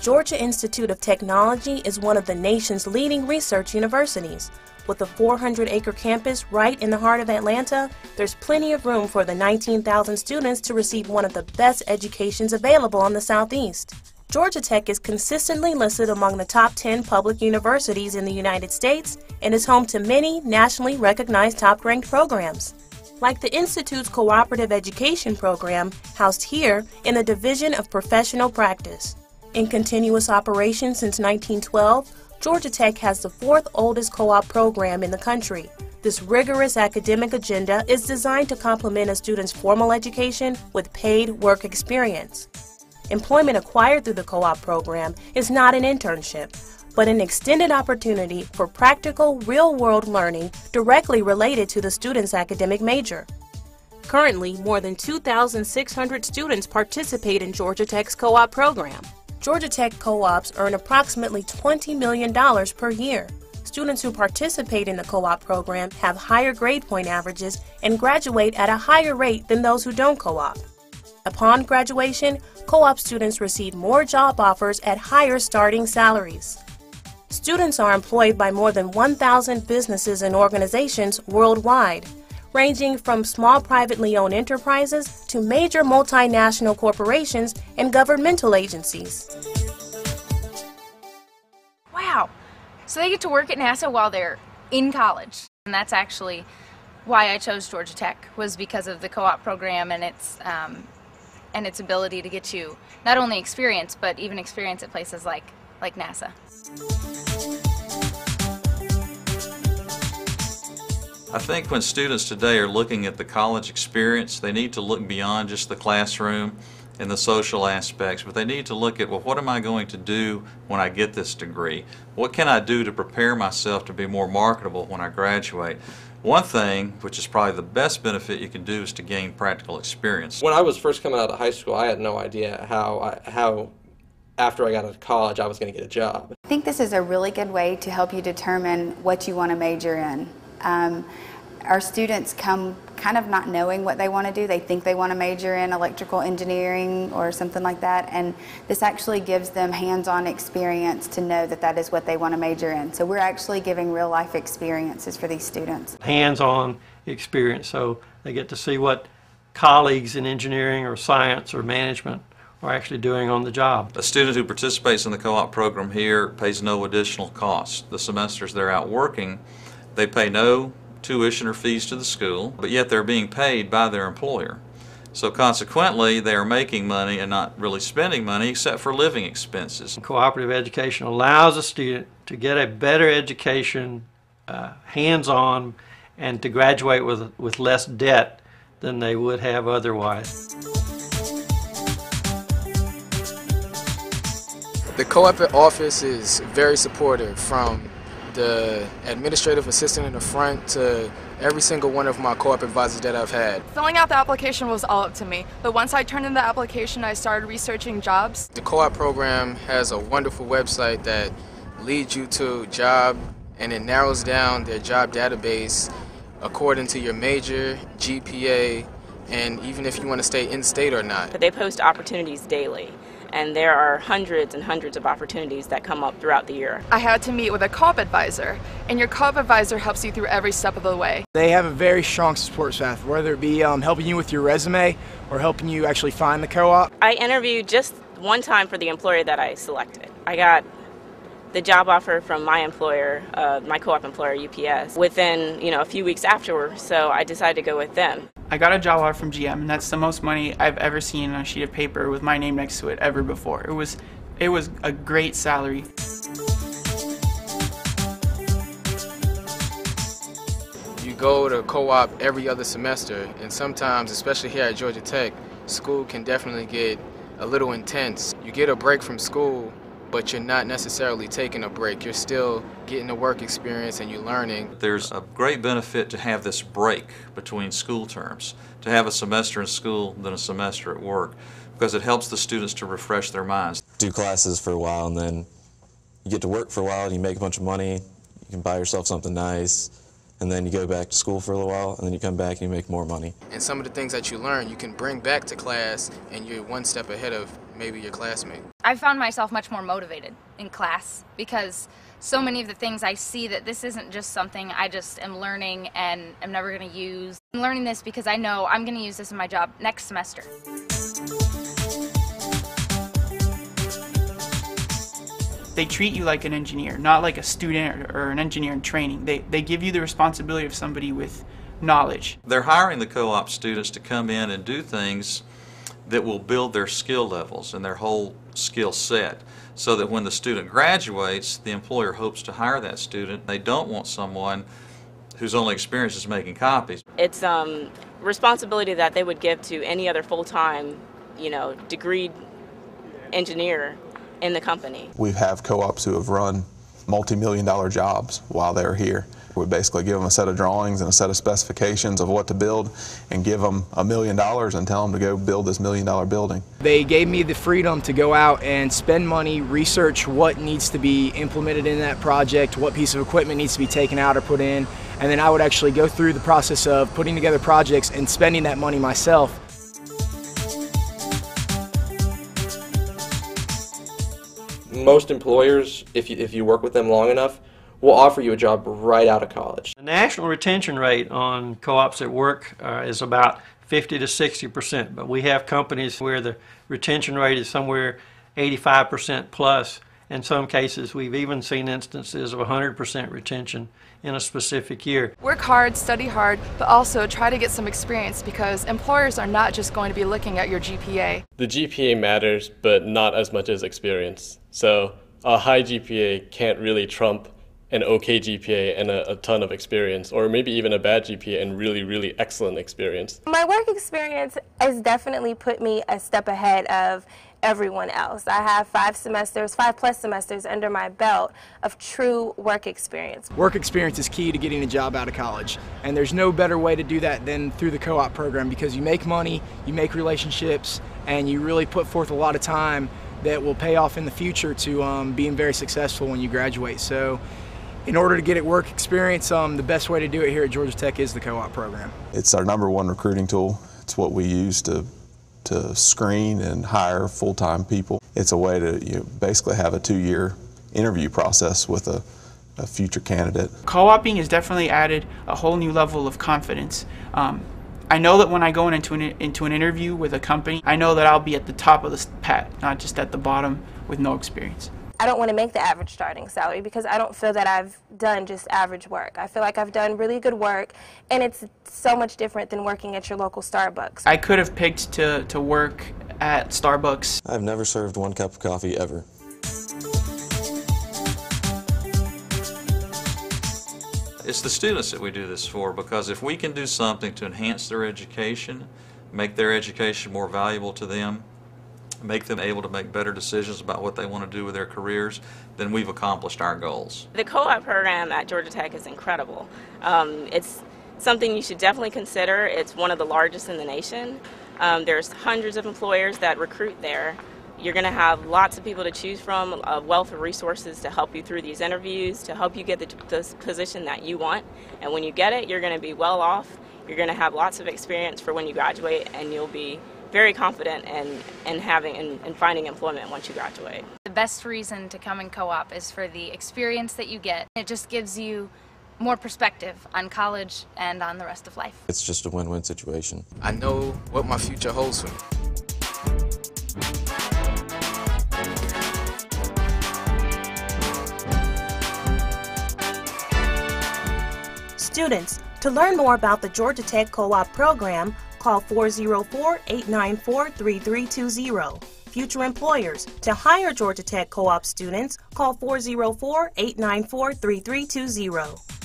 Georgia Institute of Technology is one of the nation's leading research universities. With a 400-acre campus right in the heart of Atlanta, there's plenty of room for the 19,000 students to receive one of the best educations available in the Southeast. Georgia Tech is consistently listed among the top 10 public universities in the United States and is home to many nationally recognized top-ranked programs, like the Institute's Cooperative Education Program, housed here in the Division of Professional Practice. In continuous operation since 1912, Georgia Tech has the fourth oldest co-op program in the country. This rigorous academic agenda is designed to complement a student's formal education with paid work experience. Employment acquired through the co-op program is not an internship, but an extended opportunity for practical, real-world learning directly related to the student's academic major. Currently, more than 2,600 students participate in Georgia Tech's co-op program. Georgia Tech co-ops earn approximately $20 million per year. Students who participate in the co-op program have higher grade point averages and graduate at a higher rate than those who don't co-op. Upon graduation, co-op students receive more job offers at higher starting salaries. Students are employed by more than 1,000 businesses and organizations worldwide, ranging from small privately owned enterprises to major multinational corporations and governmental agencies. Wow! So they get to work at NASA while they're in college. And that's actually why I chose Georgia Tech, was because of the co-op program and its ability to get you not only experience, but even experience at places like NASA. I think when students today are looking at the college experience, they need to look beyond just the classroom and the social aspects, but they need to look at, well, what am I going to do when I get this degree? What can I do to prepare myself to be more marketable when I graduate? One thing, which is probably the best benefit you can do, is to gain practical experience. When I was first coming out of high school, I had no idea how after I got out of college I was going to get a job. I think this is a really good way to help you determine what you want to major in. Our students come kind of not knowing what they want to do. They think they want to major in electrical engineering or something like that, and this actually gives them hands-on experience to know that that is what they want to major in. So we're actually giving real-life experiences for these students. Hands-on experience, so they get to see what colleagues in engineering or science or management are actually doing on the job. A student who participates in the co-op program here pays no additional cost. The semesters they're out working, they pay no tuition or fees to the school, but yet they're being paid by their employer. So consequently, they are making money and not really spending money except for living expenses. Cooperative education allows a student to get a better education, hands-on, and to graduate with less debt than they would have otherwise. The co-op office is very supportive, from the administrative assistant in the front to every single one of my co-op advisors that I've had. Filling out the application was all up to me, but once I turned in the application, I started researching jobs. The co-op program has a wonderful website that leads you to a job, and it narrows down their job database according to your major, GPA, and even if you want to stay in-state or not. They post opportunities daily, and there are hundreds and hundreds of opportunities that come up throughout the year. I had to meet with a co-op advisor, and your co-op advisor helps you through every step of the way. They have a very strong support staff, whether it be helping you with your resume or helping you actually find the co-op. I interviewed just one time for the employer that I selected. I got the job offer from my employer, my co-op employer, UPS, within a few weeks afterwards, so I decided to go with them. I got a job offer from GM, and that's the most money I've ever seen on a sheet of paper with my name next to it ever before. It was a great salary. You go to co-op every other semester, and sometimes, especially here at Georgia Tech, school can definitely get a little intense. You get a break from school, but you're not necessarily taking a break. You're still getting the work experience and you're learning. There's a great benefit to have this break between school terms, to have a semester in school than a semester at work, because it helps the students to refresh their minds. Do classes for a while, and then you get to work for a while and you make a bunch of money, you can buy yourself something nice, and then you go back to school for a little while, and then you come back and you make more money. And some of the things that you learn, you can bring back to class, and you're one step ahead of maybe your classmate. I found myself much more motivated in class because so many of the things I see that this isn't just something I just am learning and am never going to use. I'm learning this because I know I'm going to use this in my job next semester. They treat you like an engineer, not like a student or an engineer in training. They give you the responsibility of somebody with knowledge. They're hiring the co-op students to come in and do things that will build their skill levels and their whole skill set, so that when the student graduates, the employer hopes to hire that student. They don't want someone whose only experience is making copies. It's responsibility that they would give to any other full-time, degreed engineer in the company. We have co-ops who have run multi-million-dollar jobs while they're here. We basically give them a set of drawings and a set of specifications of what to build and give them $1 million and tell them to go build this $1 million building. They gave me the freedom to go out and spend money, research what needs to be implemented in that project, what piece of equipment needs to be taken out or put in, and then I would actually go through the process of putting together projects and spending that money myself. Most employers, if you work with them long enough, will offer you a job right out of college. The national retention rate on co-ops at work is about 50 to 60%, but we have companies where the retention rate is somewhere 85% plus. In some cases, we've even seen instances of 100% retention in a specific year. Work hard, study hard, but also try to get some experience because employers are not just going to be looking at your GPA. The GPA matters, but not as much as experience. So a high GPA can't really trump an okay GPA and a ton of experience, or maybe even a bad GPA and really, really excellent experience. My work experience has definitely put me a step ahead of everyone else. I have 5+ semesters under my belt of true work experience. Work experience is key to getting a job out of college, and there's no better way to do that than through the co-op program, because you make money, you make relationships, and you really put forth a lot of time that will pay off in the future to being very successful when you graduate. So in order to get work experience, the best way to do it here at Georgia Tech is the co-op program. It's our #1 recruiting tool. It's what we use to screen and hire full-time people. It's a way to basically have a 2-year interview process with a future candidate. Co-oping has definitely added a whole new level of confidence. I know that when I go into an interview with a company, I know that I'll be at the top of the pack, not just at the bottom with no experience. I don't want to make the average starting salary because I don't feel that I've done just average work. I feel like I've done really good work, and it's so much different than working at your local Starbucks. I could have picked to work at Starbucks. I've never served 1 cup of coffee ever. It's the students that we do this for, because if we can do something to enhance their education, make their education more valuable to them, make them able to make better decisions about what they want to do with their careers, then we've accomplished our goals. The co-op program at Georgia Tech is incredible. It's something you should definitely consider. It's one of the largest in the nation. There's hundreds of employers that recruit there. You're going to have lots of people to choose from, a wealth of resources to help you through these interviews, to help you get the position that you want. And when you get it, you're going to be well off. You're going to have lots of experience for when you graduate, and you'll be very confident in finding employment once you graduate. The best reason to come and co-op is for the experience that you get. It just gives you more perspective on college and on the rest of life. It's just a win-win situation. I know what my future holds for me. Students, to learn more about the Georgia Tech Co-op program, call 404-894-3320. Future employers, to hire Georgia Tech Co-op students, call 404-894-3320.